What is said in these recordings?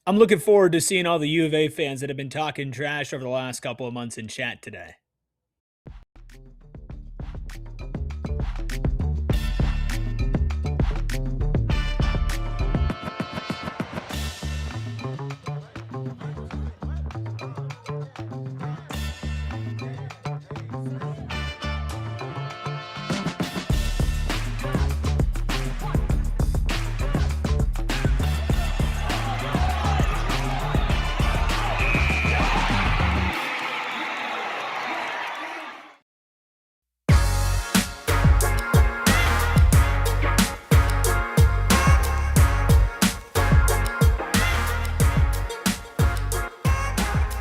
I'm looking forward to seeing all the U of A fans that have been talking trash over the last couple of months in chat today.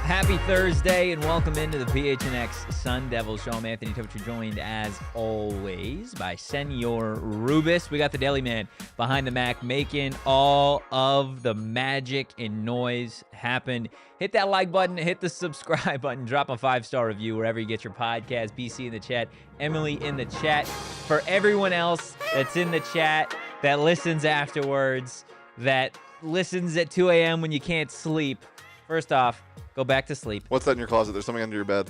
Happy Thursday and welcome into the PHNX Sun Devils Show. I'm Anthony Topcher, joined as always by Senor Rubis. We got the Deli Man behind the Mac making all of the magic and noise happen. Hit that like button, hit the subscribe button, drop a 5-star review wherever you get your podcast. BC in the chat, Emily in the chat. For everyone else that's in the chat, that listens afterwards, that listens at 2 a.m. when you can't sleep, first off, go back to sleep. What's that in your closet? There's something under your bed.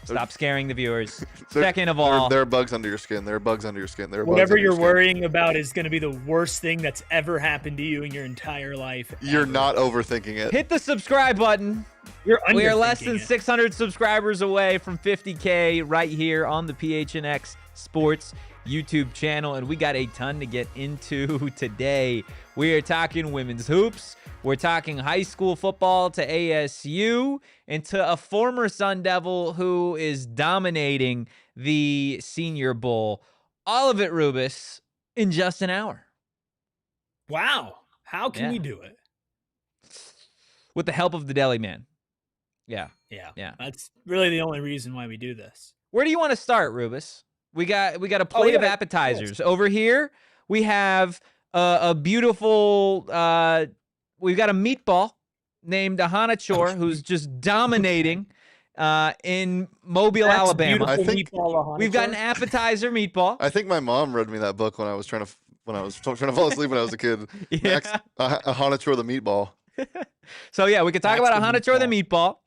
Stop scaring the viewers. Second of all, there are bugs under your skin. There are bugs under your skin. There are Whatever bugs you're under your worrying about is going to be the worst thing that's ever happened to you in your entire life. You're not overthinking it. hit the subscribe button. We are less than 600 subscribers away from 50K right here on the PHNX Sports YouTube channel, and we got a ton to get into today. We are talking women's hoops. We're talking high school football to ASU and to a former Sun Devil who is dominating the Senior Bowl. All of it, Rubis, in just an hour. Wow. How can we do it? With the help of the Deli Man. Yeah. That's really the only reason why we do this. Where do you want to start, Rubis? We got a plate of appetizers. Over here, we have a beautiful we've got a meatball named Iheanachor who's just dominating in Mobile, Alabama. I think we've got an appetizer meatball. I think my mom read me that book when I was trying to fall asleep when I was a kid. Yeah. Iheanachor the meatball. So yeah, we can talk about Iheanachor the meatball.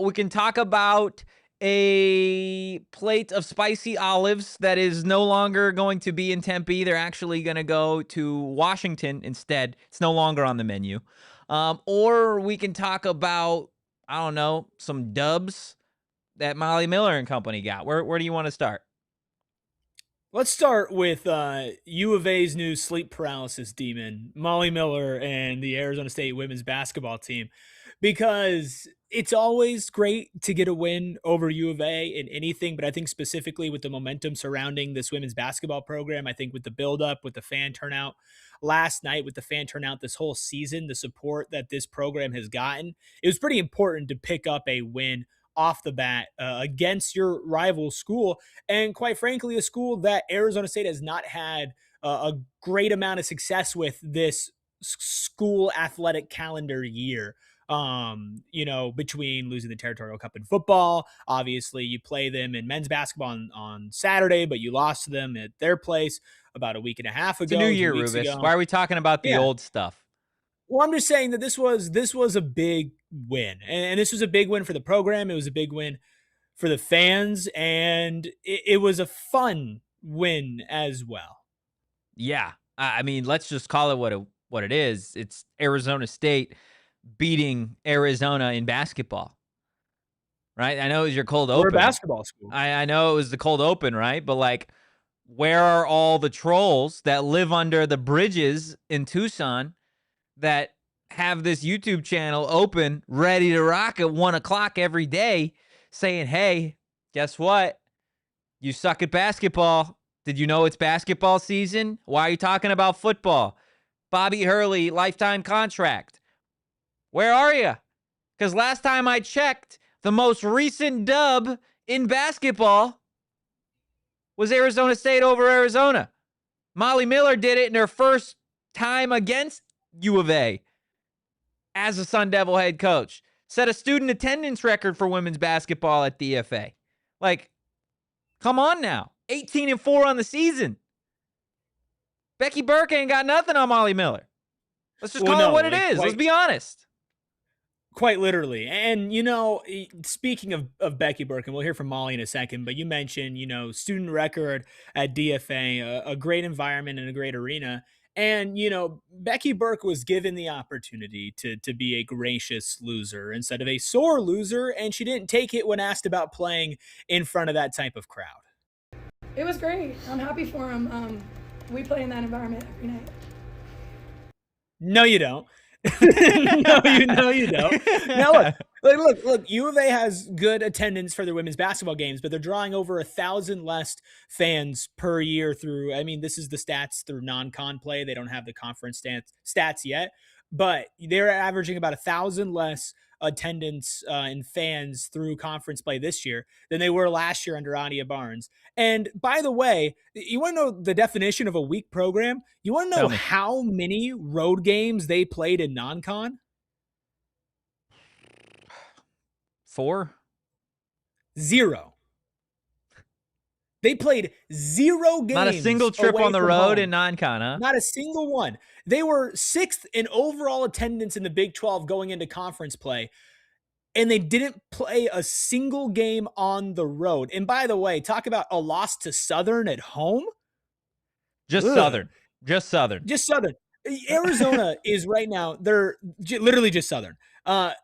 We can talk about a plate of spicy olives that is no longer going to be in Tempe. They're actually going to go to Washington instead. It's no longer on the menu. Or we can talk about, I don't know, some dubs that Molly Miller and company got. Where do you want to start? Let's start with U of A's new sleep paralysis demon, Molly Miller, and the Arizona State women's basketball team, because it's always great to get a win over U of A in anything, but I think specifically with the momentum surrounding this women's basketball program, I think with the buildup, with the fan turnout last night, with the fan turnout this whole season, the support that this program has gotten, it was pretty important to pick up a win off the bat against your rival school, and quite frankly, a school that Arizona State has not had a great amount of success with this school athletic calendar year. Between losing the Territorial Cup in football, obviously you play them in men's basketball on Saturday, but you lost to them at their place about a week and a half ago. It's a new year, Rubis. Why are we talking about the old stuff? Well, I'm just saying that this was a big win, and this was a big win for the program. It was a big win for the fans, and it was a fun win as well. Yeah, I mean, let's just call it what it is. It's Arizona State beating Arizona in basketball, right? I know it was your cold open. We're a basketball school. I know it was the cold open, right? But like, where are all the trolls that live under the bridges in Tucson that have this YouTube channel open, ready to rock at 1 o'clock every day, saying, hey, guess what? You suck at basketball. Did you know it's basketball season? Why are you talking about football? Bobby Hurley, lifetime contract. Where are you? Because last time I checked, the most recent dub in basketball was Arizona State over Arizona. Molly Miller did it in her first time against U of A as a Sun Devil head coach. Set a student attendance record for women's basketball at DFA. Like, come on now. 18-4 on the season. Becky Burke ain't got nothing on Molly Miller. Let's just call it what it is. Let's be honest. Quite literally. And, speaking of Becky Burke, and we'll hear from Molly in a second, but you mentioned, student record at DFA, a great environment and a great arena. And, Becky Burke was given the opportunity to be a gracious loser instead of a sore loser, and she didn't take it when asked about playing in front of that type of crowd. It was great. I'm happy for him. We play in that environment every night. No, you don't. no, you don't. Now look. U of A has good attendance for their women's basketball games, but they're drawing over 1,000 less fans per year through. I mean, this is the stats through non-con play. They don't have the conference stats yet, but they're averaging about 1,000 less attendance and fans through conference play this year than they were last year under Anya Barnes. And by the way, you want to know the definition of a weak program? You want to know how many road games they played in non-con? 4? 0. They played 0 games. Not a single trip on the road in non-con, huh? Not a single one. They were 6th in overall attendance in the Big 12 going into conference play, and they didn't play a single game on the road. And by the way, talk about a loss to Southern at home. Just Southern. Just Southern. Just Southern. Arizona is right now, they're literally just Southern.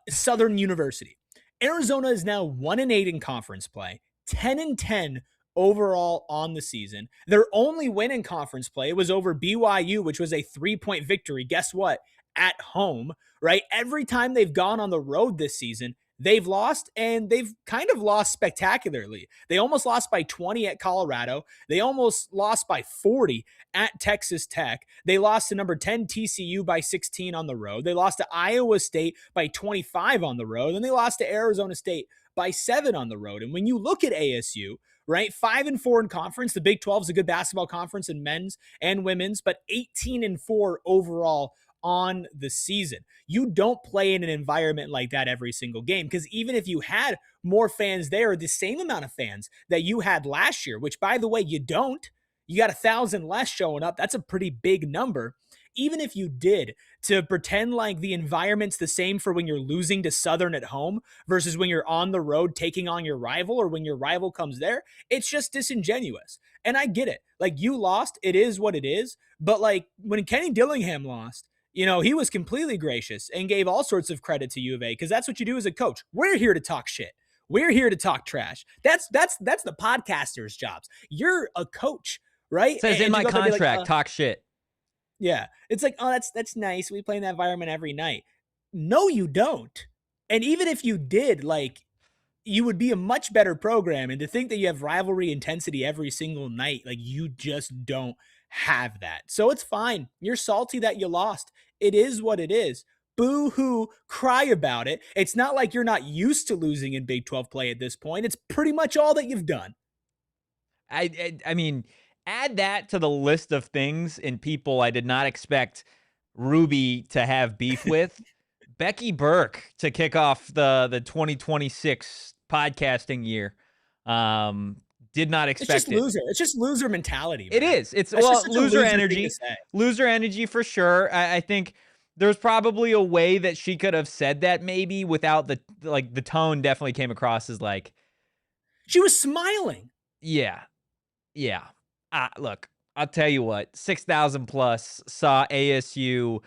Southern University. Arizona is now 1-8 in conference play, 10-10 overall on the season. Their only win in conference play was over BYU, which was a 3-point victory. Guess what? At home, right? Every time they've gone on the road this season, they've lost, and they've kind of lost spectacularly. They almost lost by 20 at Colorado. They almost lost by 40 at Texas Tech. They lost to number 10 TCU by 16 on the road. They lost to Iowa State by 25 on the road. And they lost to Arizona State by 7 on the road. And when you look at ASU, right, 5-4 in conference, the Big 12 is a good basketball conference in men's and women's, but 18-4 overall on the season. You don't play in an environment like that every single game, because even if you had more fans there, the same amount of fans that you had last year, which by the way, you don't, you got 1,000 less showing up. That's a pretty big number. Even if you did, to pretend like the environment's the same for when you're losing to Southern at home versus when you're on the road taking on your rival, or when your rival comes there, it's just disingenuous. And I get it. Like, you lost, it is what it is. But like, when Kenny Dillingham lost, he was completely gracious and gave all sorts of credit to U of A, because that's what you do as a coach. We're here to talk shit. We're here to talk trash. That's the podcaster's jobs. You're a coach, right? It says in my contract, talk shit. Yeah. It's like, oh, that's nice. We play in that environment every night. No, you don't. And even if you did, like, you would be a much better program. And to think that you have rivalry intensity every single night, like, you just don't have that. So it's fine. You're salty that you lost. It is what it is. Boo hoo, cry about it. It's not like you're not used to losing in Big 12 play at this point. It's pretty much all that you've done. I mean, add that to the list of things and people I did not expect Ruby to have beef with. Becky Burke to kick off the 2026 podcasting year. Did not expect it. It's just loser mentality. Man. It is. It's loser energy. Loser energy for sure. I think there's probably a way that she could have said that, maybe, without the tone definitely came across as like she was smiling. Yeah. Look, I'll tell you what, 6,000 plus saw ASU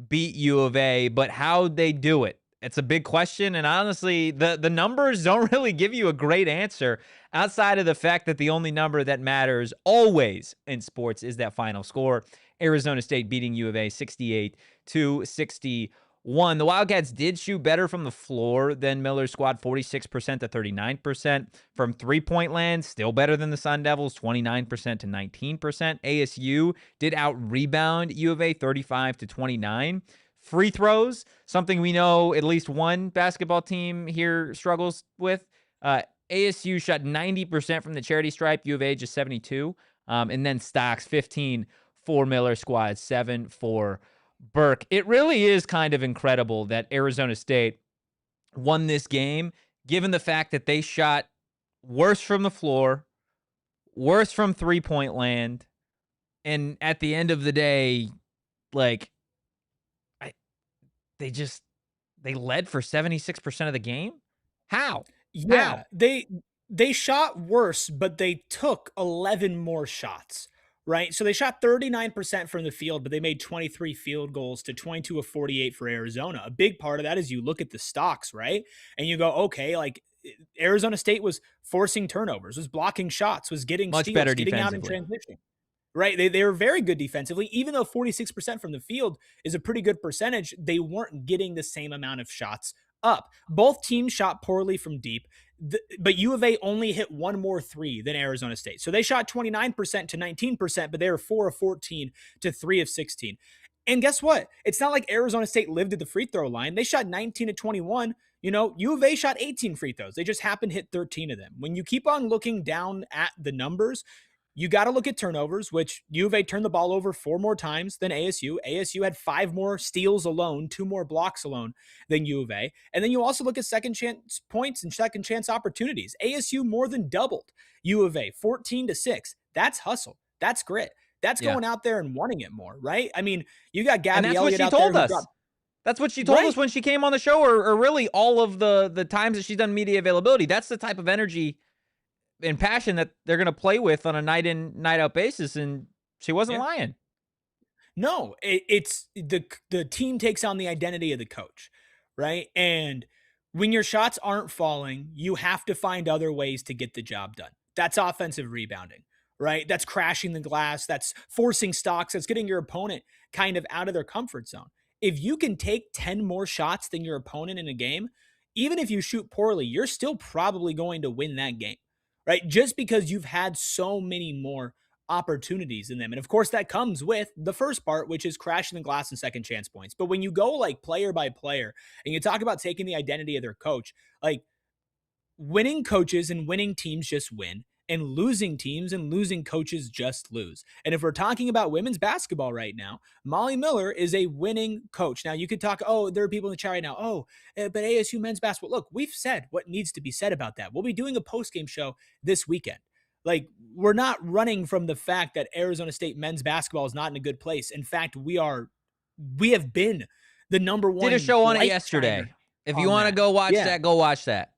beat U of A, but how'd they do it? It's a big question, and honestly, the numbers don't really give you a great answer outside of the fact that the only number that matters always in sports is that final score. Arizona State beating U of A 68-61. The Wildcats did shoot better from the floor than Miller's squad, 46% to 39%. From three-point land, still better than the Sun Devils, 29% to 19%. ASU did out-rebound U of A 35-29. Free throws, something we know at least one basketball team here struggles with. ASU shot 90% from the charity stripe, U of A just 72. And then stocks, 15 for Miller squad, 7 for Burke. It really is kind of incredible that Arizona State won this game, given the fact that they shot worse from the floor, worse from three-point land, and at the end of the day, like, they led for 76% of the game? How? Yeah, How? they shot worse, but they took 11 more shots, right? So they shot 39% from the field, but they made 23 field goals to 22 of 48 for Arizona. A big part of that is you look at the stocks, right? And you go, okay, like Arizona State was forcing turnovers, was blocking shots, was getting Much steals, better getting out in defensively. transition. Right. They were very good defensively, even though 46% from the field is a pretty good percentage. They weren't getting the same amount of shots up. Both teams shot poorly from deep, but U of A only hit one more three than Arizona State. So they shot 29% to 19%, but they were 4 of 14 to 3 of 16. And guess what? It's not like Arizona State lived at the free throw line. They shot 19 to 21. You know, U of A shot 18 free throws. They just happened to hit 13 of them. When you keep on looking down at the numbers, you got to look at turnovers, which U of A turned the ball over 4 more times than ASU. ASU had 5 more steals alone, 2 more blocks alone than U of A. And then you also look at second chance points and second chance opportunities. ASU more than doubled U of A, 14 to 6. That's hustle. That's grit. That's Yeah. going out there and wanting it more, right? I mean, you got And Gabby that's what Elliott she out there told who us. dropped. That's what she told us Right. when she came on the show, or really all of the times that she's done media availability. That's the type of energy and passion that they're going to play with on a night in, night out basis. And she wasn't Yeah. lying. No, it's the team takes on the identity of the coach, right? And when your shots aren't falling, you have to find other ways to get the job done. That's offensive rebounding, right? That's crashing the glass, that's forcing stocks, that's getting your opponent kind of out of their comfort zone. If you can take 10 more shots than your opponent in a game, even if you shoot poorly, you're still probably going to win that game, right? Just because you've had so many more opportunities in them. And of course, that comes with the first part, which is crashing the glass and second chance points. But when you go like player by player and you talk about taking the identity of their coach, like winning coaches and winning teams just win, and losing teams and losing coaches just lose. And if we're talking about women's basketball right now, Molly Miller is a winning coach. Now, you could talk, oh, there are people in the chat right now, but ASU men's basketball. Look, we've said what needs to be said about that. We'll be doing a post-game show this weekend. Like, we're not running from the fact that Arizona State men's basketball is not in a good place. In fact, we have been the number one. Did a show on it light yesterday. shiner If you on want to that. go watch Yeah. that, go watch that.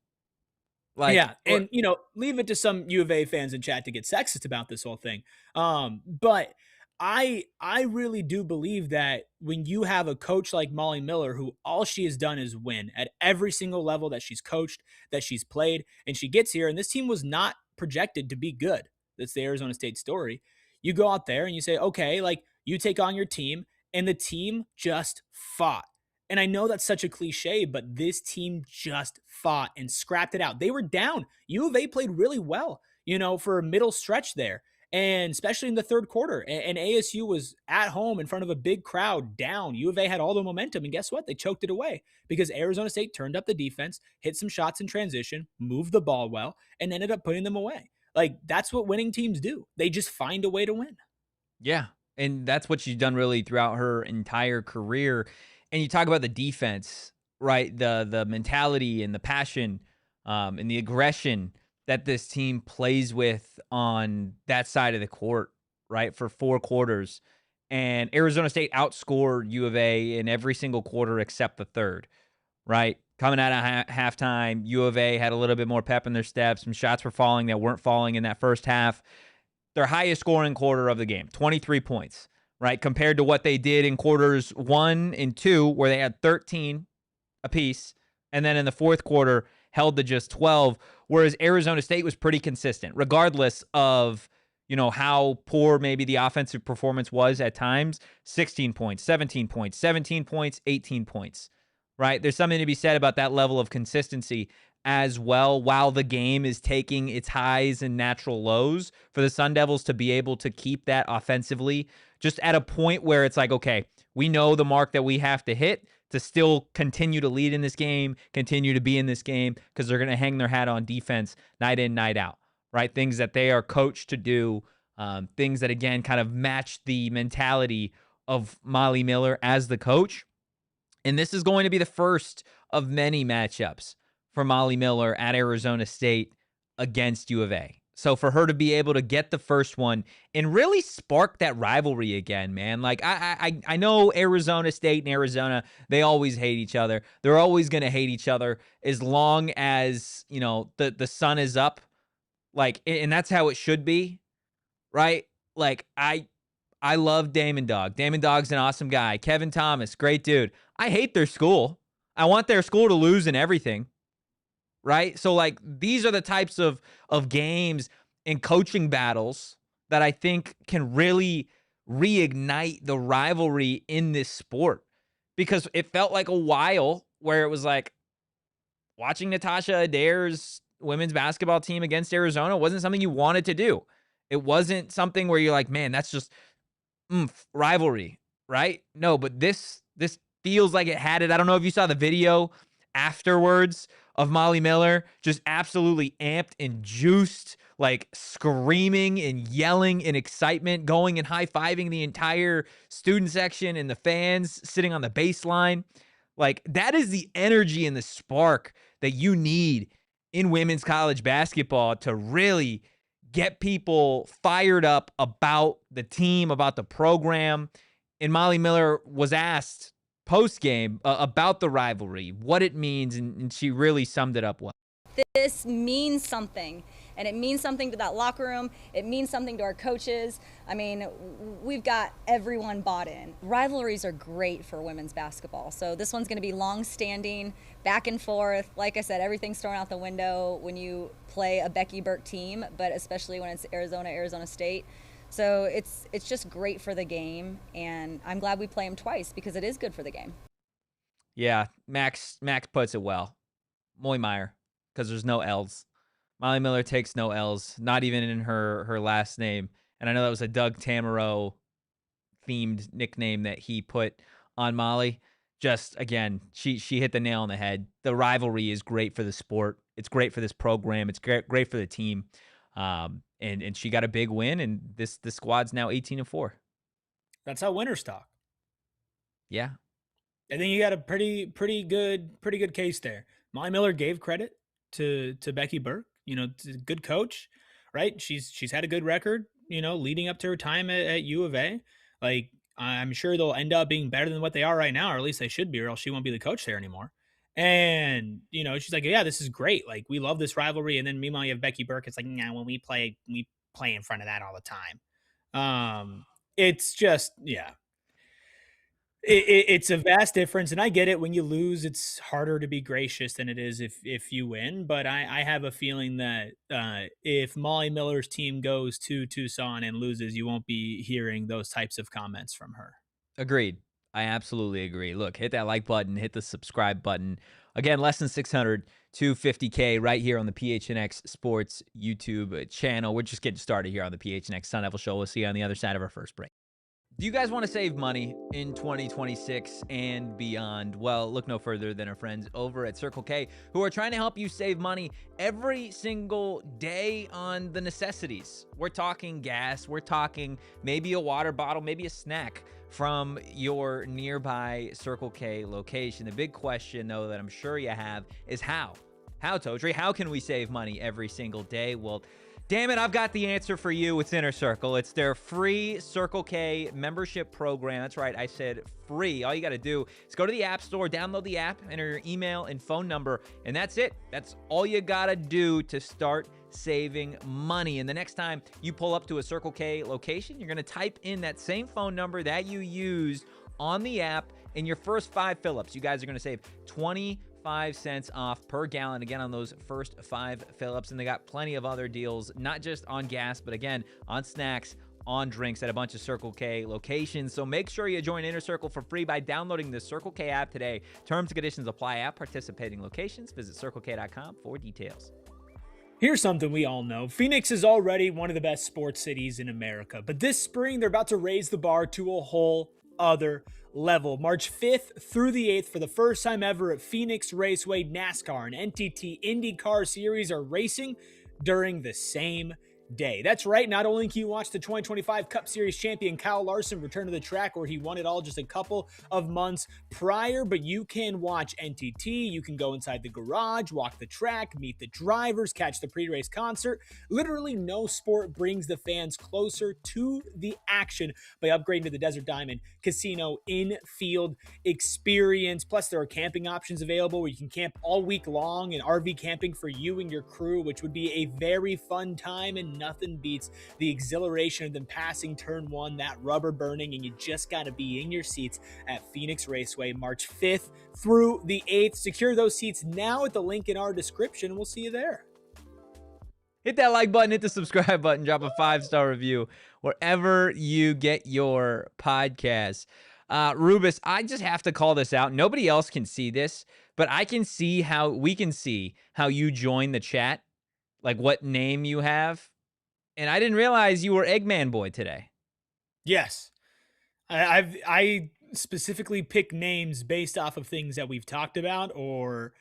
Like, yeah, and leave it to some U of A fans in chat to get sexist about this whole thing. But I really do believe that when you have a coach like Molly Miller, who all she has done is win at every single level that she's coached, that she's played, and she gets here, and this team was not projected to be good. That's the Arizona State story. You go out there and you say, okay, like you take on your team, and the team just fought. And I know that's such a cliche, but this team just fought and scrapped it out. They were down. U of A played really well, for a middle stretch there, and especially in the third quarter. And ASU was at home in front of a big crowd down. U of A had all the momentum, and guess what? They choked it away because Arizona State turned up the defense, hit some shots in transition, moved the ball well, and ended up putting them away. Like, that's what winning teams do. They just find a way to win. yeah. And that's what she's done really throughout her entire career. And you talk about the defense, right? The mentality and the passion and the aggression that this team plays with on that side of the court, right? For 4 quarters. And Arizona State outscored U of A in every single quarter except the third, right? Coming out of halftime, U of A had a little bit more pep in their steps. Some shots were falling that weren't falling in that first half. Their highest scoring quarter of the game, 23 points, right? Compared to what they did in quarters 1 and 2, where they had 13 apiece. And then in the fourth quarter, held to just 12, whereas Arizona State was pretty consistent, regardless of, how poor maybe the offensive performance was at times. 16 points, 17 points, 17 points, 18 points, right? There's something to be said about that level of consistency as well, while the game is taking its highs and natural lows, for the Sun Devils to be able to keep that offensively just at a point where it's like, okay, we know the mark that we have to hit to still continue to lead in this game, continue to be in this game, because they're going to hang their hat on defense night in, night out, right? Things that they are coached to do, things that, again, kind of match the mentality of Molly Miller as the coach. And this is going to be the first of many matchups for Molly Miller at Arizona State against U of A. So for her to be able to get the first one and really spark that rivalry again, man. Like I know Arizona State and Arizona, they always hate each other. They're always going to hate each other as long as, you know, the sun is up. Like, and that's how it should be, right? Like I love Damon Dog. Damon Dog's an awesome guy. Kevin Thomas, great dude. I hate their school. I want their school to lose in everything. Right? So like these are the types of games and coaching battles that I think can really reignite the rivalry in this sport, because it felt like a while where it was like watching Natasha Adair's women's basketball team against Arizona wasn't something you wanted to do. It wasn't something where you're like, man, that's just rivalry, right? No, but this feels like it had it. I don't know if you saw the video afterwards of Molly Miller just absolutely amped and juiced, like screaming and yelling in excitement, going and high-fiving the entire student section and the fans sitting on the baseline. Like, that is the energy and the spark that you need in women's college basketball to really get people fired up about the team, about the program. And Molly Miller was asked post-game about the rivalry, what it means, and she really summed it up well. This means something, and it means something to that locker room. It means something to our coaches. I mean, we've got everyone bought in. Rivalries are great for women's basketball, so this one's going to be long-standing, back and forth. Like I said, everything's thrown out the window when you play a Becky Burke team, but especially when it's Arizona State. So it's just great for the game, and I'm glad we play them twice because it is good for the game. Yeah, Max puts it well. Moy Meyer, because there's no L's. Molly Miller takes no L's, not even in her last name. And I know that was a Doug Tamaro themed nickname that he put on Molly. Just, again, she hit the nail on the head. The rivalry is great for the sport. It's great for this program. It's great for the team. And she got a big win, and this squad's now 18-4. That's how winners talk. Yeah. I think you got a pretty good case there. Molly Miller gave credit to Becky Burke. You know, good coach, right? She's had a good record, you know, leading up to her time at U of A. Like, I'm sure they'll end up being better than what they are right now, or at least they should be, or else she won't be the coach there anymore. And, you know, she's like, yeah, this is great. Like, we love this rivalry. And then meanwhile, you have Becky Burke. It's like, nah, when we play in front of that all the time. It's just, yeah. It's a vast difference, and I get it. When you lose, it's harder to be gracious than it is if you win. But I have a feeling that if Molly Miller's team goes to Tucson and loses, you won't be hearing those types of comments from her. Agreed. I absolutely agree. Look, hit that like button, hit the subscribe button. Again, less than 600 to 50K right here on the PHNX Sports YouTube channel. We're just getting started here on the PHNX Sun Devil Show. We'll see you on the other side of our first break. Do you guys want to save money in 2026 and beyond? Well, look no further than our friends over at Circle K, who are trying to help you save money every single day on the necessities. We're talking gas. We're talking maybe a water bottle, maybe a snack from your nearby Circle K location. The big question, though, that I'm sure you have is how? How, Totri? How can we save money every single day? Well, damn it, I've got the answer for you. It's Inner Circle. It's their free Circle K membership program. That's right, I said free. All you got to do is go to the App Store, download the app, enter your email and phone number, and that's it. That's all you got to do to start saving money. And the next time you pull up to a Circle K location, you're going to type in that same phone number that you used on the app in your first 5 fill-ups. You guys are going to save 25 cents off per gallon, again, on those first 5 fill-ups. And they got plenty of other deals, not just on gas, but again, on snacks, on drinks at a bunch of Circle K locations. So make sure you join Inner Circle for free by downloading the Circle K app today. Terms and conditions apply at participating locations. Visit circlek.com for details. Here's something we all know. Phoenix is already one of the best sports cities in America, but this spring they're about to raise the bar to a whole other level. March 5th through the 8th, for the first time ever at Phoenix Raceway, NASCAR and NTT IndyCar Series are racing during the same day. That's right. Not only can you watch the 2025 Cup Series champion Kyle Larson return to the track where he won it all just a couple of months prior, but you can watch NTT. You can go inside the garage, walk the track, meet the drivers, catch the pre-race concert. Literally no sport brings the fans closer to the action by upgrading to the Desert Diamond Casino in-field experience. Plus, there are camping options available where you can camp all week long and RV camping for you and your crew, which would be a very fun time, and nothing beats the exhilaration of them passing turn one, that rubber burning, and you just got to be in your seats at Phoenix Raceway March 5th through the 8th. Secure those seats now at the link in our description. We'll see you there. Hit that like button, hit the subscribe button, drop a 5-star review wherever you get your podcasts. Rubus, I just have to call this out. Nobody else can see this, but we can see how you join the chat, like what name you have. And I didn't realize you were Eggman Boy today. Yes. I specifically pick names based off of things that we've talked about or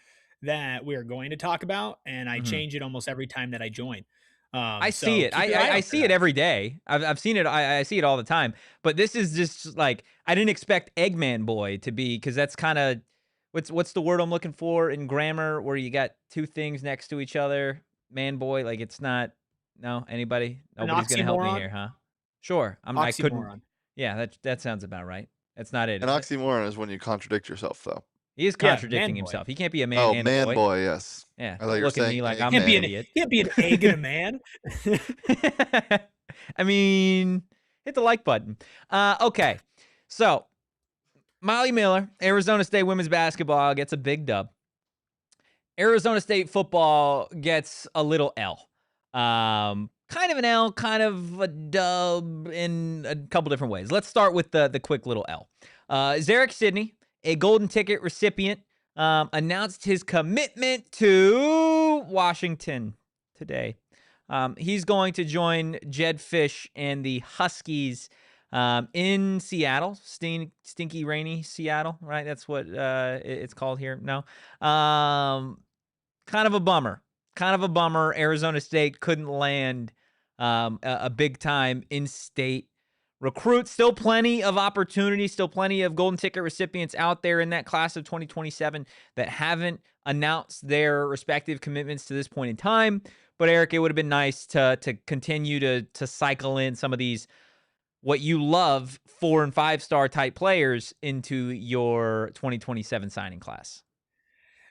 that we're going to talk about, and I change it almost every time that I join. I see it. I see it every day. I've seen it. I see it all the time. But this is just like, I didn't expect Eggman Boy to be, because that's kind of, what's the word I'm looking for in grammar where you got two things next to each other? Man boy, like it's not. No, anybody? Nobody's gonna help me here, huh? Sure. I couldn't. Yeah, that sounds about right. That's not it. An oxymoron is when you contradict yourself, though. He is contradicting himself. He can't be a man. Oh, and man a boy. boy, yes. Yeah. I thought you were look at saying me like egg I'm man. an idiot. Can't be an egg and a man. I mean, hit the like button. Okay. So, Molly Miller, Arizona State women's basketball gets a big dub. Arizona State football gets a little L. Kind of an L, kind of a dub in a couple different ways. Let's start with the quick little L. Zarek Sidney, a golden ticket recipient, announced his commitment to Washington today. He's going to join Jed Fish and the Huskies in Seattle. Stinky, rainy Seattle, right? That's what it's called here. No. Kind of a bummer. Arizona State couldn't land a big-time in-state recruit. Still plenty of opportunity, still plenty of golden ticket recipients out there in that class of 2027 that haven't announced their respective commitments to this point in time. But, Eric, it would have been nice to continue to cycle in some of these, what you love, 4- and 5-star type players into your 2027 signing class.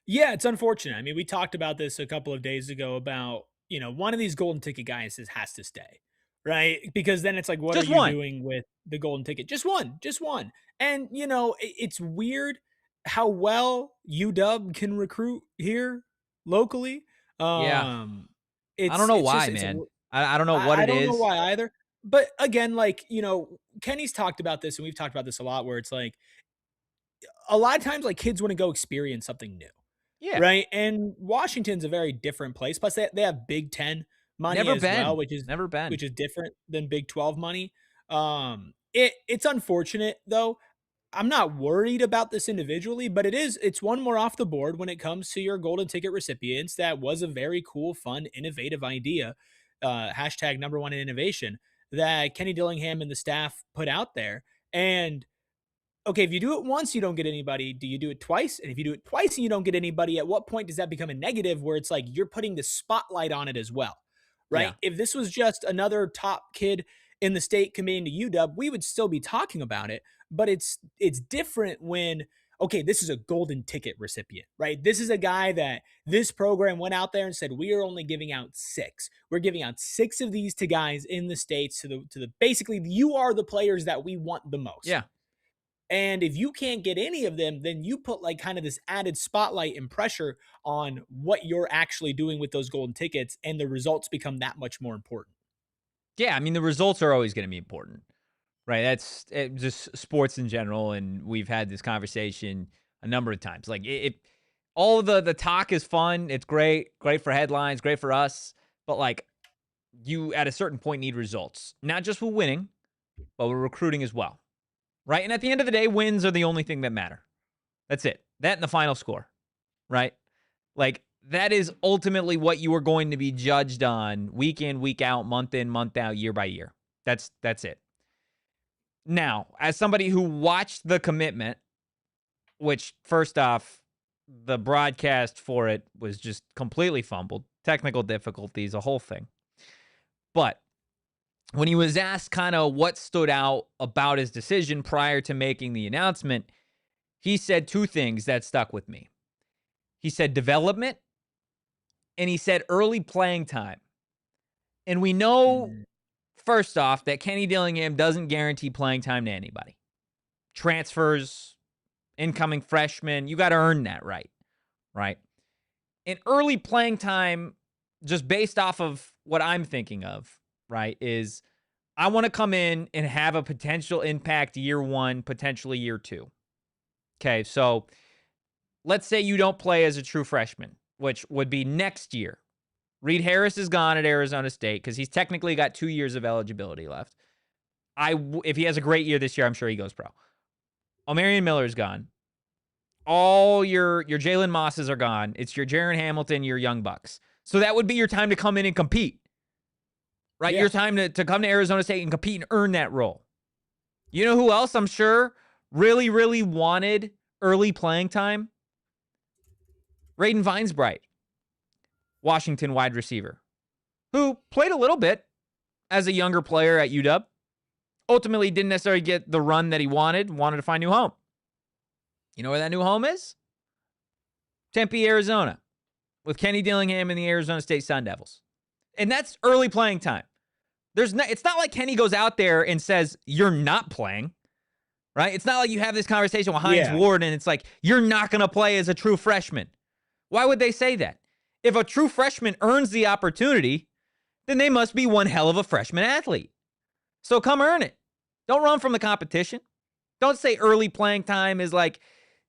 Yeah, it's unfortunate. I mean, we talked about this a couple of days ago about, one of these golden ticket guys has to stay, right? Because then it's like, what are you doing with the golden ticket? Just one. And, it's weird how well UW can recruit here locally. Yeah. I don't know why, man. I don't know what it is. I don't know why either. But again, like, Kenny's talked about this, and we've talked about this a lot, where it's like, a lot of times, like, kids want to go experience something new. Yeah. Right. And Washington's a very different place. Plus, they have Big Ten money well, which is different than Big 12 money. It's unfortunate, though. I'm not worried about this individually, but it's one more off the board when it comes to your golden ticket recipients. That was a very cool, fun, innovative idea. Hashtag #1 in innovation that Kenny Dillingham and the staff put out there. And okay, if you do it once, you don't get anybody. Do you do it twice? And if you do it twice and you don't get anybody, at what point does that become a negative where it's like you're putting the spotlight on it as well, right? Yeah. If this was just another top kid in the state committing to UW, we would still be talking about it. But it's different when, okay, this is a golden ticket recipient, right? This is a guy that this program went out there and said, we are only giving out 6. We're giving out 6 of these to guys in the states to the basically, you are the players that we want the most. Yeah. And if you can't get any of them, then you put like kind of this added spotlight and pressure on what you're actually doing with those golden tickets, and the results become that much more important. Yeah, I mean, the results are always going to be important, right? That's just sports in general, and we've had this conversation a number of times. Like, all the talk is fun. It's great for headlines, great for us. But, like, you at a certain point need results, not just with winning, but with recruiting as well. Right? And at the end of the day, wins are the only thing that matter. That's it. That and the final score, right? Like, that is ultimately what you are going to be judged on week in, week out, month in, month out, year by year. That's it. Now, as somebody who watched the commitment, which first off, the broadcast for it was just completely fumbled, technical difficulties, a whole thing. But when he was asked kind of what stood out about his decision prior to making the announcement, he said two things that stuck with me. He said development, and he said early playing time. And we know, first off, that Kenny Dillingham doesn't guarantee playing time to anybody. Transfers, incoming freshmen, you got to earn that right? And early playing time, just based off of what I'm thinking of, right, is I want to come in and have a potential impact year one, potentially year two. Okay, so let's say you don't play as a true freshman, which would be next year. Reed Harris is gone at Arizona State because he's technically got 2 years of eligibility left. If he has a great year this year, I'm sure he goes pro. Omarion Miller's gone. All your Jalen Mosses are gone. It's your Jaron Hamilton, your Young Bucks. So that would be your time to come in and compete, right? Yeah. Your time to come to Arizona State and compete and earn that role. You know who else I'm sure really, really wanted early playing time? Raiden Vinesbright, Washington wide receiver, who played a little bit as a younger player at UW. Ultimately didn't necessarily get the run that he wanted to find a new home. You know where that new home is? Tempe, Arizona, with Kenny Dillingham and the Arizona State Sun Devils. And that's early playing time. It's not like Kenny goes out there and says, you're not playing, right? It's not like you have this conversation with Hines Ward and it's like, you're not going to play as a true freshman. Why would they say that? If a true freshman earns the opportunity, then they must be one hell of a freshman athlete. So come earn it. Don't run from the competition. Don't say early playing time is like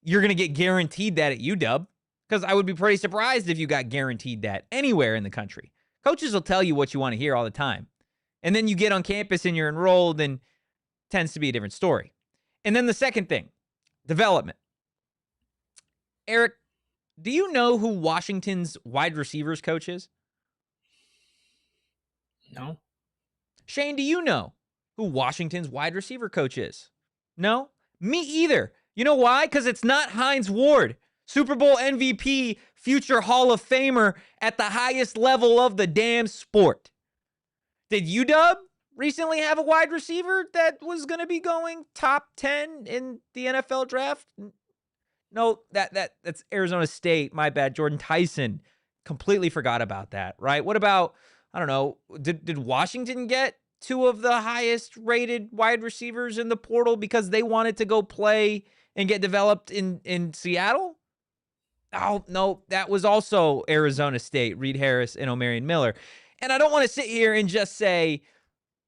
you're going to get guaranteed that at UW, because I would be pretty surprised if you got guaranteed that anywhere in the country. Coaches will tell you what you want to hear all the time. And then you get on campus and you're enrolled and it tends to be a different story. And then the second thing, development. Eric, do you know who Washington's wide receivers coach is? No. Shane, do you know who Washington's wide receiver coach is? No? Me either. You know why? Because it's not Hines Ward, Super Bowl MVP, future Hall of Famer at the highest level of the damn sport. Did UW recently have a wide receiver that was going to be going top 10 in the NFL draft? No, that's Arizona State. My bad. Jordan Tyson. Completely forgot about that, right? What about, I don't know, did Washington get two of the highest rated wide receivers in the portal because they wanted to go play and get developed in Seattle? Oh, no, that was also Arizona State, Reed Harris and Omarion Miller. And I don't want to sit here and just say,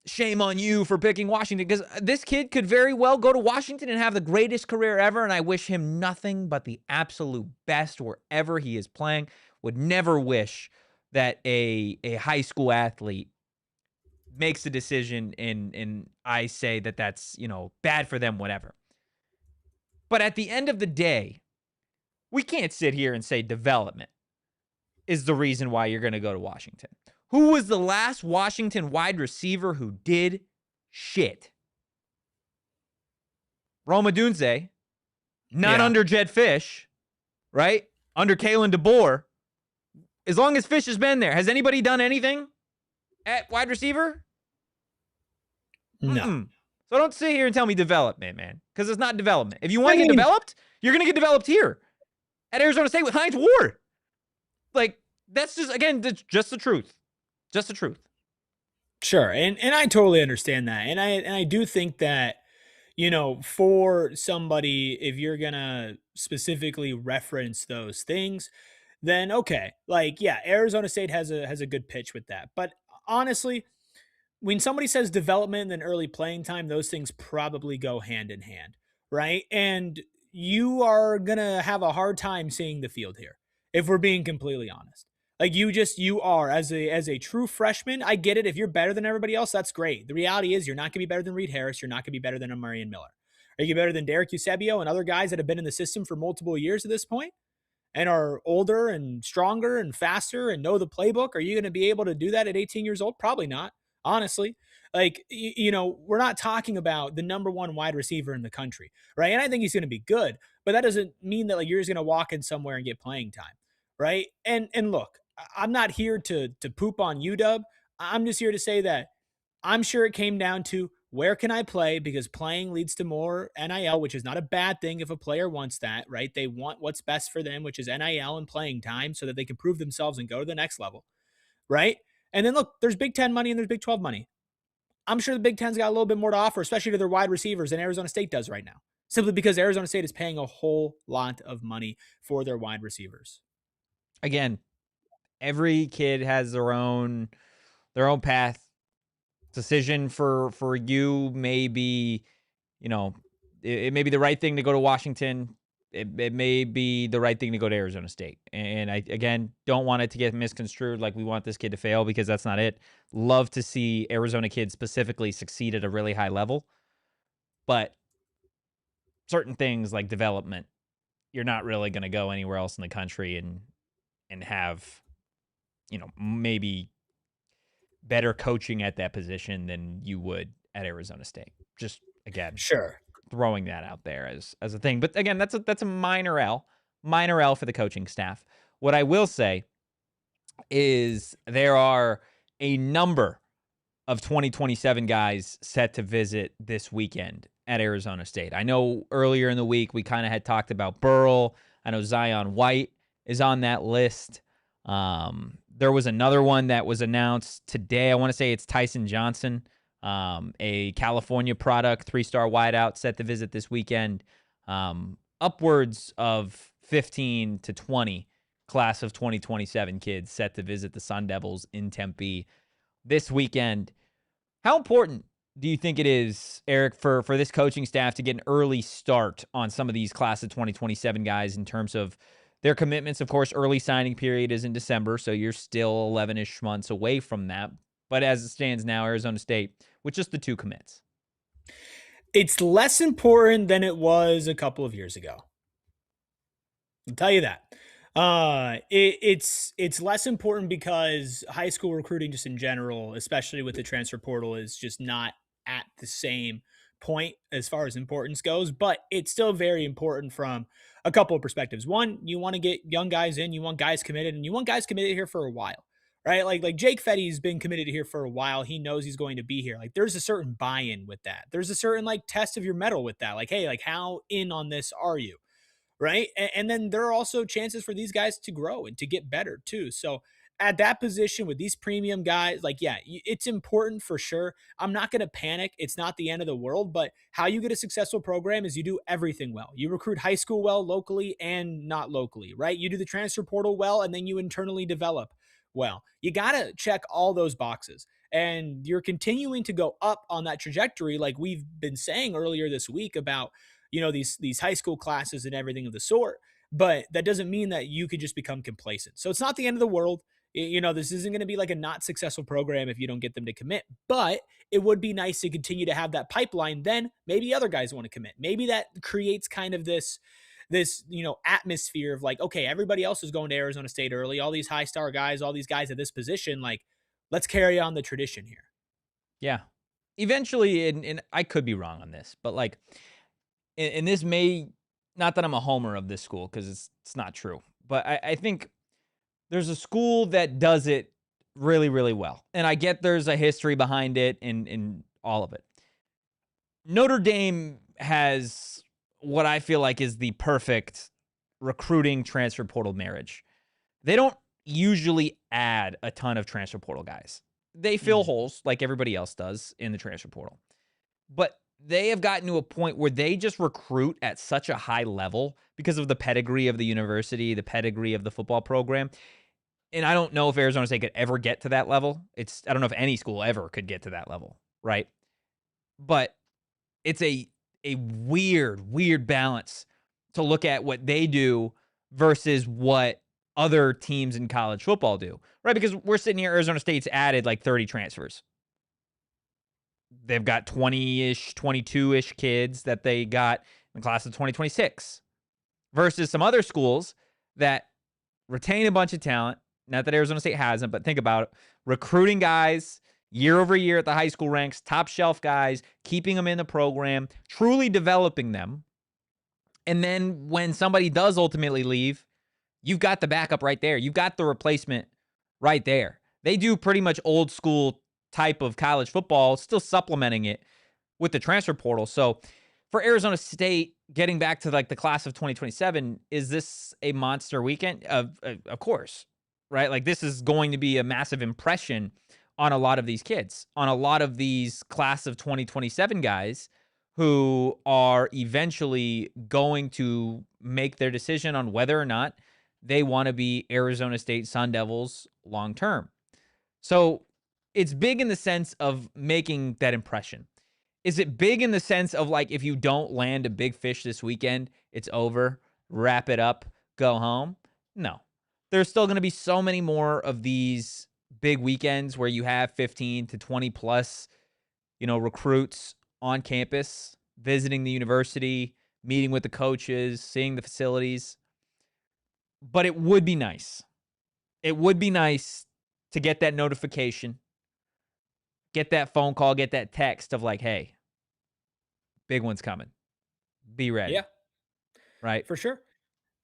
shame on you for picking Washington, because this kid could very well go to Washington and have the greatest career ever, and I wish him nothing but the absolute best wherever he is playing. Would never wish that a high school athlete makes a decision and I say that that's, bad for them, whatever. But at the end of the day, we can't sit here and say development is the reason why you're going to go to Washington. Who was the last Washington wide receiver who did shit? Rome Odunze, not under Jed Fish, right? Under Kalen DeBoer. As long as Fish has been there, has anybody done anything at wide receiver? No. So don't sit here and tell me development, man, because it's not development. If you want to get developed, you're going to get developed here at Arizona State with Hines Ward. Like, that's just, again, just the truth. Just the truth. Sure. And I totally understand that. And I do think that, for somebody, if you're going to specifically reference those things, then okay. Like, yeah, Arizona State has a good pitch with that. But honestly, when somebody says development and early playing time, those things probably go hand in hand, right? And you are going to have a hard time seeing the field here, if we're being completely honest. Like you are as a true freshman. I get it. If you're better than everybody else, that's great. The reality is you're not going to be better than Reed Harris. You're not going to be better than Omarion Miller. Are you better than Derek Eusebio and other guys that have been in the system for multiple years at this point? and are older and stronger and faster and know the playbook, are you going to be able to do that at 18 years old? Probably not, honestly. Like, we're not talking about the number one wide receiver in the country, right? And I think he's going to be good, but that doesn't mean that like you're just going to walk in somewhere and get playing time, right? And look, I'm not here to poop on UW. I'm just here to say that I'm sure it came down to where can I play, because playing leads to more NIL, which is not a bad thing if a player wants that, right? They want what's best for them, which is NIL and playing time so that they can prove themselves and go to the next level, right? And then look, there's Big 10 money and there's Big 12 money. I'm sure the Big Ten's got a little bit more to offer, especially to their wide receivers, than Arizona State does right now, simply because Arizona State is paying a whole lot of money for their wide receivers. Again, every kid has their own path. Decision for you may be, it may be the right thing to go to Washington. It may be the right thing to go to Arizona State. And I, again, don't want it to get misconstrued like we want this kid to fail, because that's not it. Love to see Arizona kids specifically succeed at a really high level. But certain things like development, you're not really going to go anywhere else in the country and have, maybe better coaching at that position than you would at Arizona State. Just, again, Sure, throwing that out there as a thing. But again, that's a minor L for the coaching staff. What I will say is there are a number of 2027 guys set to visit this weekend at Arizona State. I know earlier in the week we kind of had talked about Burrell. I know Zion White is on that list. There was another one that was announced today. I want to say it's Tyson Johnson, a California product, 3-star wideout, set to visit this weekend. Upwards of 15 to 20 class of 2027 kids set to visit the Sun Devils in Tempe this weekend. How important do you think it is, Eric, for this coaching staff to get an early start on some of these class of 2027 guys in terms of their commitments? Of course, early signing period is in December, so you're still 11-ish months away from that. But as it stands now, Arizona State, with just the 2 commits. It's less important than it was a couple of years ago. I'll tell you that. It's less important because high school recruiting just in general, especially with the transfer portal, is just not at the same point as far as importance goes, but it's still very important from a couple of perspectives. One, you want to get young guys in, you want guys committed, and you want guys committed here for a while, right? Like Jake Fetty's been committed here for a while. He knows he's going to be here. Like there's a certain buy-in with that. There's a certain like test of your mettle with that. Like, hey, like how in on this are you? Right. And then there are also chances for these guys to grow and to get better too. So at that position with these premium guys, like, yeah, it's important for sure. I'm not going to panic. It's not the end of the world, but how you get a successful program is you do everything well. You recruit high school well, locally and not locally, right? You do the transfer portal well, and then you internally develop well. You got to check all those boxes. And you're continuing to go up on that trajectory, like we've been saying earlier this week about, these high school classes and everything of the sort. But that doesn't mean that you could just become complacent. So it's not the end of the world. This isn't going to be like a not successful program if you don't get them to commit, but it would be nice to continue to have that pipeline. Then maybe other guys want to commit. Maybe that creates kind of this atmosphere of like, okay, everybody else is going to Arizona State early. All these high star guys, all these guys at this position, like let's carry on the tradition here. Yeah. Eventually, and I could be wrong on this, but like, and this may, not that I'm a homer of this school because it's not true, but I think there's a school that does it really, really well. And I get there's a history behind it and all of it. Notre Dame has what I feel like is the perfect recruiting transfer portal marriage. They don't usually add a ton of transfer portal guys. They fill holes like everybody else does in the transfer portal. But they have gotten to a point where they just recruit at such a high level because of the pedigree of the university, the pedigree of the football program. And I don't know if Arizona State could ever get to that level. I don't know if any school ever could get to that level, right? But it's a weird balance to look at what they do versus what other teams in college football do, right? Because we're sitting here, Arizona State's added like 30 transfers. They've got 20-ish, 22-ish kids that they got in the class of 2026 versus some other schools that retain a bunch of talent. Not that Arizona State hasn't, but think about it. Recruiting guys year over year at the high school ranks, top shelf guys, keeping them in the program, truly developing them. And then when somebody does ultimately leave, you've got the backup right there. You've got the replacement right there. They do pretty much old school type of college football, still supplementing it with the transfer portal. So for Arizona State, getting back to like the class of 2027, is this a monster weekend? Of course, right? Like this is going to be a massive impression on a lot of these kids, on a lot of these class of 2027 guys who are eventually going to make their decision on whether or not they want to be Arizona State Sun Devils long term. So it's big in the sense of making that impression. Is it big in the sense of like, if you don't land a big fish this weekend, it's over, wrap it up, go home? No. There's still going to be so many more of these big weekends where you have 15 to 20 plus, recruits on campus, visiting the university, meeting with the coaches, seeing the facilities. But it would be nice. It would be nice to get that notification, get that phone call, get that text of like, hey, big one's coming. Be ready. Yeah, Right? for sure.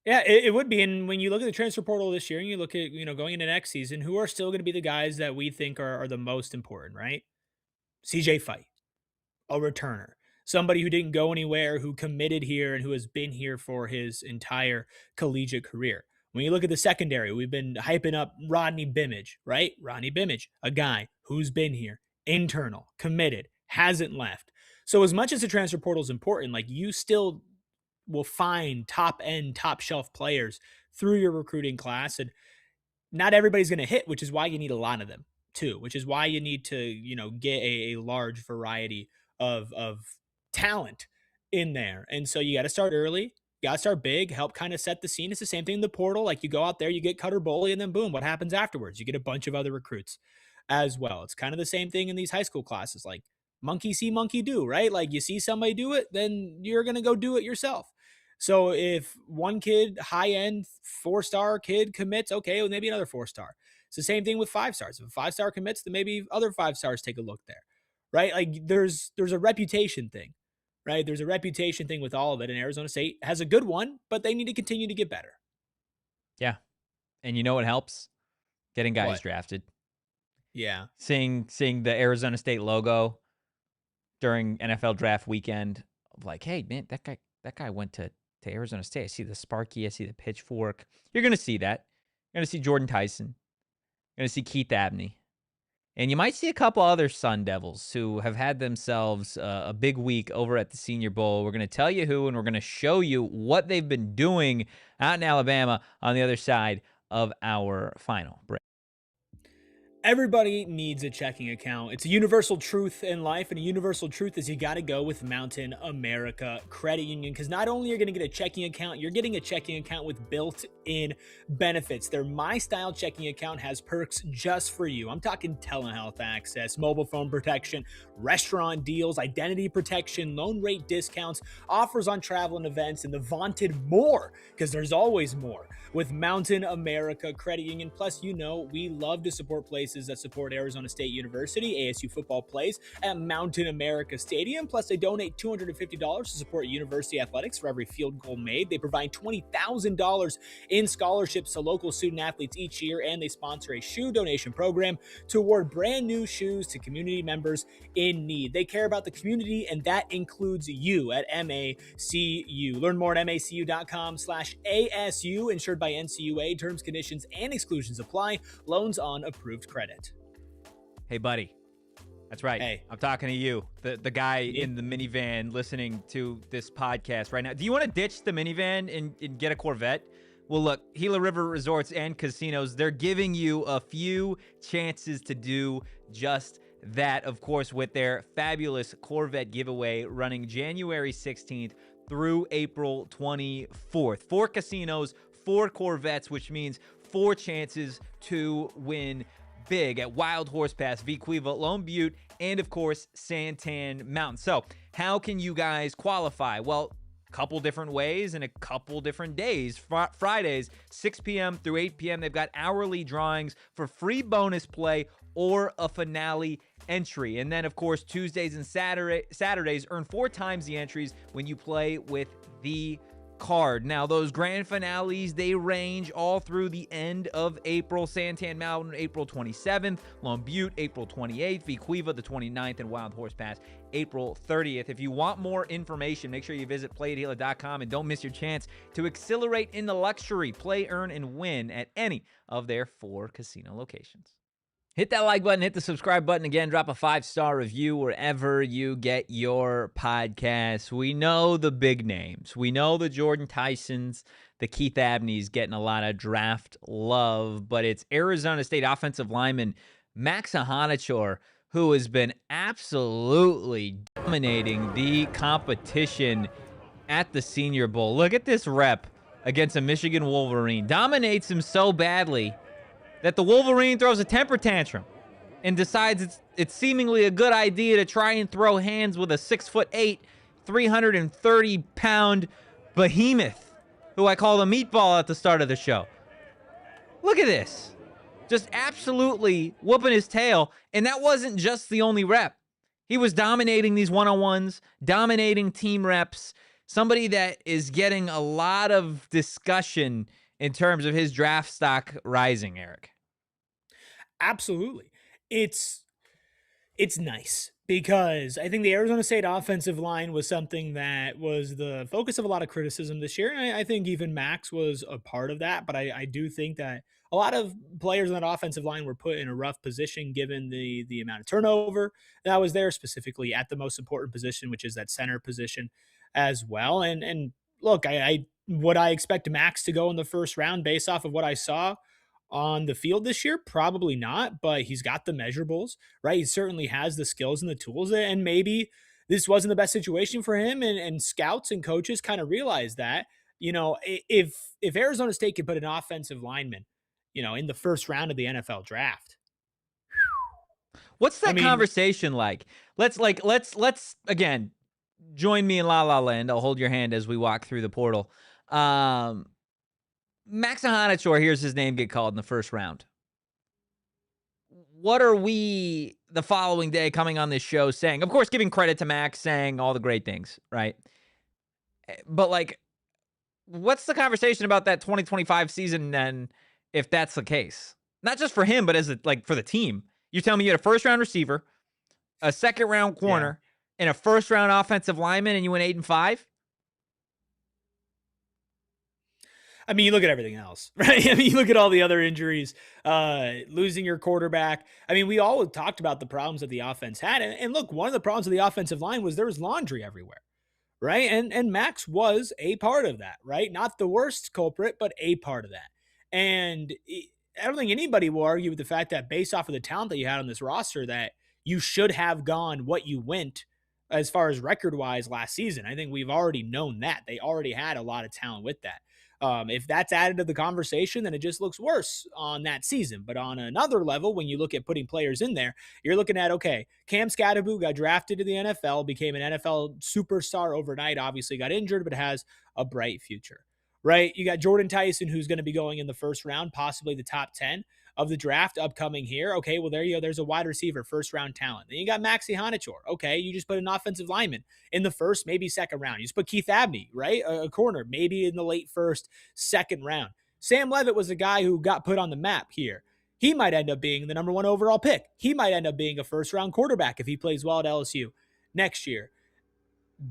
Yeah, it would be. And when you look at the transfer portal this year and you look at, going into next season, who are still going to be the guys that we think are the most important, right? CJ Fight, a returner, somebody who didn't go anywhere, who committed here and who has been here for his entire collegiate career. When you look at the secondary, we've been hyping up Rodney Bimage, right? Rodney Bimage, a guy who's been here, internal, committed, hasn't left. So as much as the transfer portal is important, like you still will find top end, top shelf players through your recruiting class. And not everybody's going to hit, which is why you need a lot of them too, which is why you need to, get a large variety of talent in there. And so you got to start early, got to start big, help kind of set the scene. It's the same thing in the portal. Like you go out there, you get Cutter Boley, and then boom, what happens afterwards? You get a bunch of other recruits as well. It's kind of the same thing in these high school classes. Like monkey see, monkey do, right? Like you see somebody do it, then you're going to go do it yourself. So if one kid, high end 4-star kid commits, okay, well, maybe another 4-star. It's the same thing with 5 stars. If a 5-star commits, then maybe other 5 stars take a look there, right? Like there's a reputation thing, right? There's a reputation thing with all of it. And Arizona State has a good one, but they need to continue to get better. Yeah. And you know what helps? Getting guys What? drafted. Yeah. Seeing the Arizona State logo during NFL draft weekend of like, hey, man, that guy went to Arizona State. I see the Sparky. I see the pitchfork. You're going to see that. You're going to see Jordan Tyson. You're going to see Keith Abney. And you might see a couple other Sun Devils who have had themselves a big week over at the Senior Bowl. We're going to tell you who, and we're going to show you what they've been doing out in Alabama on the other side of our final break. Everybody needs a checking account. It's a universal truth in life, and a universal truth is you got to go with Mountain America Credit Union, because not only are you going to get a checking account, you're getting a checking account with built-in benefits. Their My Style checking account has perks just for you. I'm talking telehealth access, mobile phone protection, restaurant deals, identity protection, loan rate discounts, offers on travel and events, and the vaunted more, because there's always more with Mountain America Credit Union. Plus, we love to support places that support Arizona State University. ASU Football plays at Mountain America Stadium. Plus, they donate $250 to support university athletics for every field goal made. They provide $20,000 in scholarships to local student athletes each year, and they sponsor a shoe donation program to award brand new shoes to community members in need. They care about the community, and that includes you at MACU. Learn more at macu.com/ASU, insured by NCUA. Terms, conditions, and exclusions apply. Loans on approved credit. Hey, buddy. That's right. Hey. I'm talking to you, the guy in the minivan listening to this podcast right now. Do you want to ditch the minivan and get a Corvette? Well, look, Gila River Resorts and Casinos, they're giving you a few chances to do just that, of course, with their fabulous Corvette giveaway running January 16th through April 24th. 4 casinos, 4 Corvettes, which means 4 chances to win big at Wild Horse Pass, Vequiva, Lone Butte, and of course, Santan Mountain. So how can you guys qualify? Well, couple different ways and a couple different days. Fridays, 6 p.m. through 8 p.m., they've got hourly drawings for free bonus play or a finale entry. And then, of course, Tuesdays and Saturdays earn 4 times the entries when you play with the card. Now, those grand finales, they range all through the end of April. Santan Mountain, April 27th. Long Butte, April 28th. Vequiva, the 29th. And Wild Horse Pass, April 30th. If you want more information, make sure you visit playatgila.com and don't miss your chance to accelerate into luxury. Play, earn, and win at any of their 4 casino locations. Hit that like button, hit the subscribe button again, drop a 5-star review wherever you get your podcasts. We know the big names. We know the Jordan Tysons, the Keith Abneys getting a lot of draft love, but it's Arizona State offensive lineman Max Iheanachor who has been absolutely dominating the competition at the Senior Bowl. Look at this rep against a Michigan Wolverine. Dominates him so badly that the Wolverine throws a temper tantrum and decides it's seemingly a good idea to try and throw hands with a 6'8", 330-pound behemoth, who I called a meatball at the start of the show. Look at this. Just absolutely whooping his tail, and that wasn't just the only rep. He was dominating these one-on-ones, dominating team reps, somebody that is getting a lot of discussion in terms of his draft stock rising, Eric. Absolutely. It's nice because I think the Arizona State offensive line was something that was the focus of a lot of criticism this year. And I think even Max was a part of that. But I do think that a lot of players on that offensive line were put in a rough position given the amount of turnover that was there, specifically at the most important position, which is that center position as well. And look, would I expect Max to go in the first round based off of what I saw on the field this year? Probably not, but he's got the measurables, right? He certainly has the skills and the tools, and maybe this wasn't the best situation for him, and scouts and coaches kind of realize that, if Arizona State could put an offensive lineman, in the first round of the NFL draft. What's that conversation like? Let's again, join me in La La Land. I'll hold your hand as we walk through the portal. Max Iheanachor hears his name get called in the first round. What are we the following day coming on this show saying? Of course, giving credit to Max, saying all the great things, right? But what's the conversation about that 2025 season then, if that's the case? Not just for him, but for the team. You tell me you had a first-round receiver, a second-round corner, and a first-round offensive lineman, and you went 8-5? I mean, you look at everything else, right? I mean, you look at all the other injuries, losing your quarterback. I mean, we all talked about the problems that the offense had. And look, one of the problems of the offensive line was there was laundry everywhere, right? And Max was a part of that, right? Not the worst culprit, but a part of that. And I don't think anybody will argue with the fact that based off of the talent that you had on this roster, that you should have gone what you went as far as record-wise last season. I think we've already known that. They already had a lot of talent with that. If that's added to the conversation, then it just looks worse on that season. But on another level, when you look at putting players in there, you're looking at, okay, Cam Scadaboo got drafted to the NFL, became an NFL superstar overnight, obviously got injured, but has a bright future, right? You got Jordan Tyson, who's going to be going in the first round, possibly the top 10 of the draft upcoming here. Okay, well, there you go. There's a wide receiver, first-round talent. Then you got Max Iheanachor. Okay, you just put an offensive lineman in the first, maybe second round. You just put Keith Abney, right? A corner, maybe in the late first, second round. Sam Levitt was a guy who got put on the map here. He might end up being the number 1 overall pick. He might end up being a first-round quarterback if he plays well at LSU next year.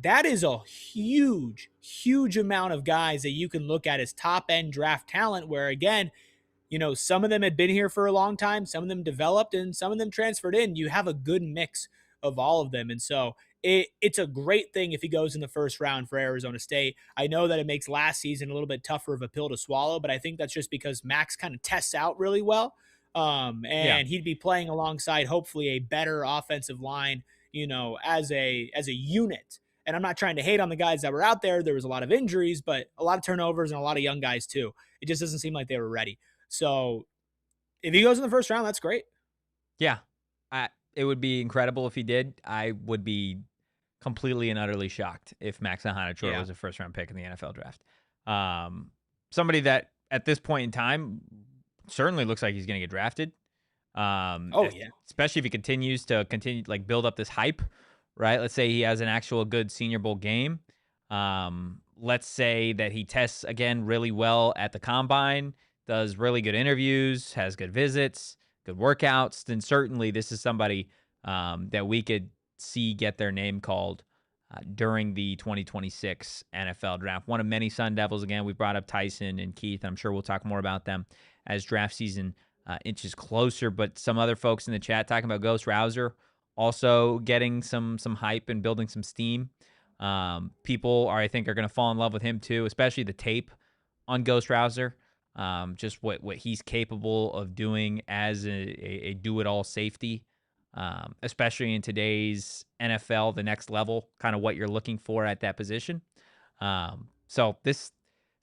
That is a huge, huge amount of guys that you can look at as top-end draft talent where, again, some of them had been here for a long time, some of them developed, and some of them transferred in. You have a good mix of all of them. And so it's a great thing if he goes in the first round for Arizona State. I know that it makes last season a little bit tougher of a pill to swallow, but I think that's just because Max kind of tests out really well. He'd be playing alongside hopefully a better offensive line, as a unit. And I'm not trying to hate on the guys that were out there. There was a lot of injuries, but a lot of turnovers and a lot of young guys too. It just doesn't seem like they were ready. So if he goes in the first round, that's great. Yeah. It would be incredible if he did. I would be completely and utterly shocked if Max Iheanachor Yeah. was a first-round pick in the NFL draft. Somebody that at this point in time certainly looks like he's going to get drafted. Oh, yeah. Especially if he continues to like build up this hype, right? Let's say he has an actual good Senior Bowl game. Let's say that he tests again really well at the combine, does really good interviews, has good visits, good workouts. Then certainly this is somebody that we could see get their name called during the 2026 NFL draft. One of many Sun Devils. Again, we brought up Tyson and Keith. I'm sure we'll talk more about them as draft season inches closer. But some other folks in the chat talking about Ghost Rouser also getting some hype and building some steam. People I think are going to fall in love with him too, especially the tape on Ghost Rouser. Just what he's capable of doing as a do-it-all safety. Especially in today's NFL, the next level, kind of what you're looking for at that position. So it's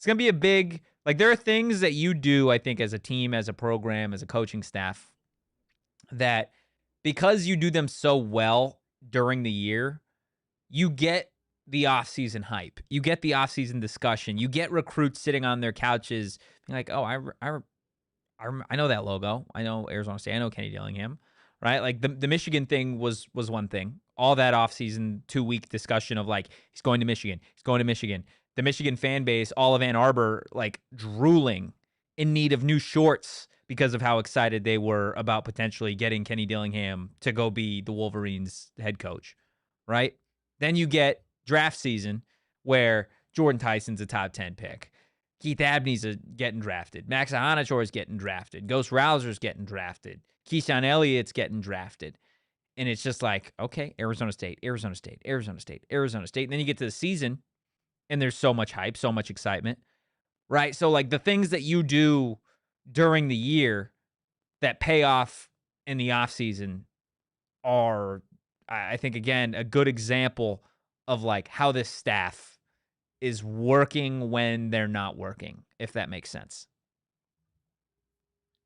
going to be a big, like there are things that you do, I think, as a team, as a program, as a coaching staff, that because you do them so well during the year, you get the offseason hype. You get the offseason discussion. You get recruits sitting on their couches being like, oh, I know that logo. I know Arizona State. I know Kenny Dillingham. Right? Like the Michigan thing was one thing. All that offseason 2-week discussion of like, he's going to Michigan. He's going to Michigan. The Michigan fan base, all of Ann Arbor, like drooling in need of new shorts because of how excited they were about potentially getting Kenny Dillingham to go be the Wolverines head coach. Right? Then you get draft season where Jordan Tyson's a top 10 pick. Keith Abney's getting drafted. Max Iheanachor is getting drafted. Ghost Rouser's getting drafted. Keyshawn Elliott's getting drafted. And it's just like, okay, Arizona State, Arizona State, Arizona State, Arizona State. And then you get to the season, and there's so much hype, so much excitement, right? So, like, the things that you do during the year that pay off in the offseason are, I think, again, a good example of, like, how this staff is working when they're not working, if that makes sense.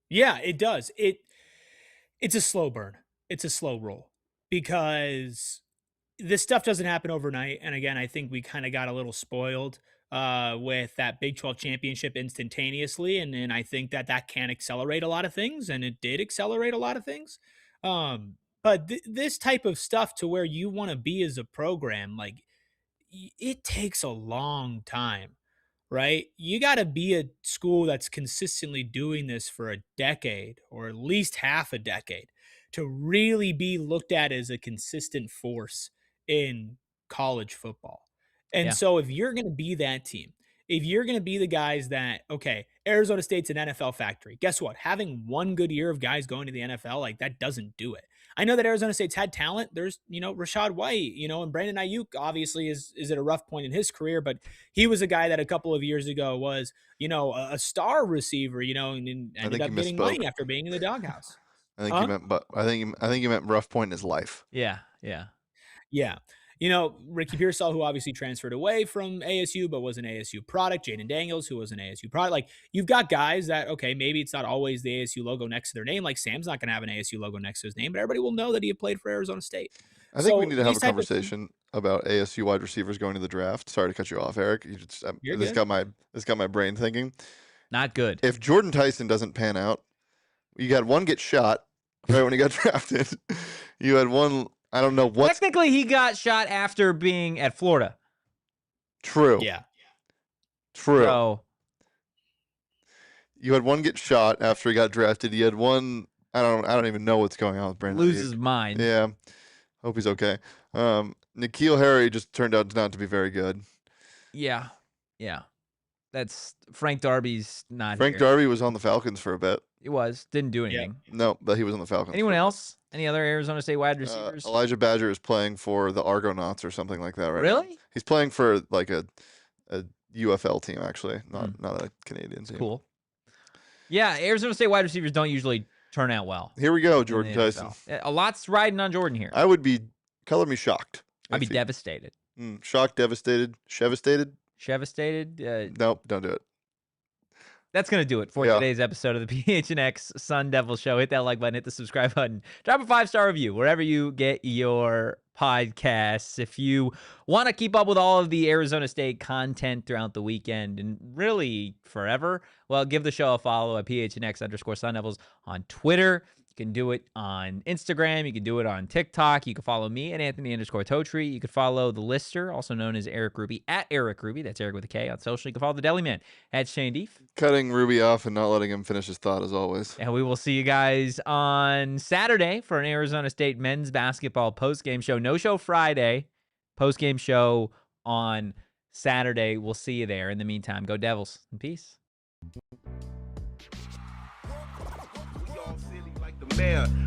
Yeah, it does. It's a slow burn. It's a slow roll because this stuff doesn't happen overnight. And again, I think we kind of got a little spoiled with that Big 12 championship instantaneously. And I think that can accelerate a lot of things. And it did accelerate a lot of things. But this type of stuff to where you want to be as a program, like it takes a long time. Right? You got to be a school that's consistently doing this for a decade or at least half a decade to really be looked at as a consistent force in college football. And Yeah. so if you're going to be that team, if you're going to be the guys that, okay, Arizona State's an NFL factory, guess what? Having one good year of guys going to the NFL, like that doesn't do it. I know that Arizona State's had talent. There's, Rashad White, and Brandon Ayuk obviously is at a rough point in his career, but he was a guy that a couple of years ago was, a star receiver, and ended up getting money after being in the doghouse. I think you meant, but I think you meant rough point in his life. Yeah. Ricky Pearsall, who obviously transferred away from ASU, but was an ASU product. Jaden Daniels, who was an ASU product. Like, you've got guys that, okay, maybe it's not always the ASU logo next to their name. Like, Sam's not going to have an ASU logo next to his name, but everybody will know that he had played for Arizona State. I think we need to have a conversation about ASU wide receivers going to the draft. Sorry to cut you off, Eric. This got my brain thinking. Not good. If Jordan Tyson doesn't pan out, you had one get shot right when he got drafted. You had one. I don't know what. Technically, he got shot after being at Florida. True. Yeah. True. So, you had one get shot after he got drafted. You had one. I don't even know what's going on with Brandon. Lose his mind. Yeah. Hope he's okay. N'Keal Harry just turned out not to be very good. Yeah. That's Frank Darby's not Frank here. Darby was on the Falcons for a bit. He didn't do anything. Yeah. No, but he was on the Falcons. Anyone else? Any other Arizona State wide receivers? Elijah Badger is playing for the Argonauts or something like that, right? Really? He's playing for like a UFL team, actually, not a Canadian team. Cool. Yeah, Arizona State wide receivers don't usually turn out well. Here we go, Jordan Tyson. A lot's riding on Jordan here. I would be, color me shocked. I'd be devastated. Shocked, devastated, chevastated? Chevastated? Nope, don't do it. that's going to do it for today's episode of the PHNX Sun Devil Show. Hit that like button, hit the subscribe button, drop a 5-star review wherever you get your podcasts. If you want to keep up with all of the Arizona State content throughout the weekend and really forever, well, give the show a follow at PHNX_Sun Devils on Twitter. You can do it on Instagram. You can do it on TikTok. You can follow me at Anthony_Totri. You can follow the Lister, also known as Eric Ruby, at Eric Ruby. That's Eric with a K on social. You can follow the Deli Man at Shane Deef. Cutting Ruby off and not letting him finish his thought as always. And we will see you guys on Saturday for an Arizona State men's basketball postgame show. No show Friday. Postgame show on Saturday. We'll see you there. In the meantime, go Devils and peace. Man,